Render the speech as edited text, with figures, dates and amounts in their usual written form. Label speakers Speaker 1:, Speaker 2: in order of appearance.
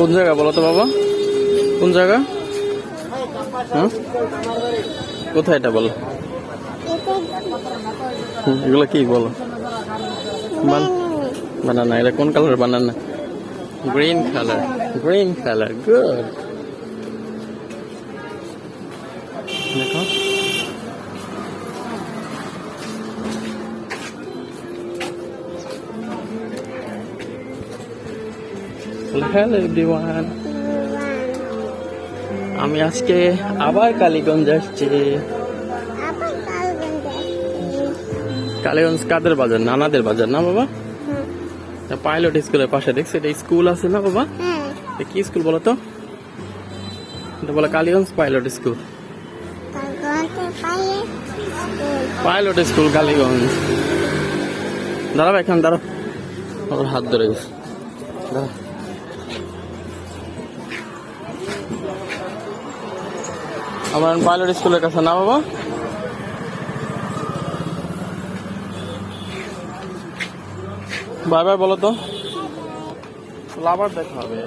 Speaker 1: কোন জায়গা বলো তো বাবা, কোন জায়গা? হ্যাঁ, কোথায় এটা বলো? এগুলো কি বলো? বানানা। এটা কোন colour banana? Green colour, green colour, good. দেখো, হ্যালো এভরিওয়ান, আমি আজকে আবার কালীগঞ্জ আসছি। কালীগঞ্জ কাদের বাজার? নানাদের বাজার না বাবা? পাইলট স্কুলের পাশে দেখছি এটা স্কুল আছে না বাবা? কি স্কুল বলো তো? এটা বলে Kaliganj pilot school. Pilot school Kaliganj. দাঁড়াও এখন, দাঁড়াও, ওর হাত ধরে গেছে। দাঁড়া, আমার পাইলট স্কুলের কাছে না বাবা? বাই বাই বলো তো, আবার দেখা হবে।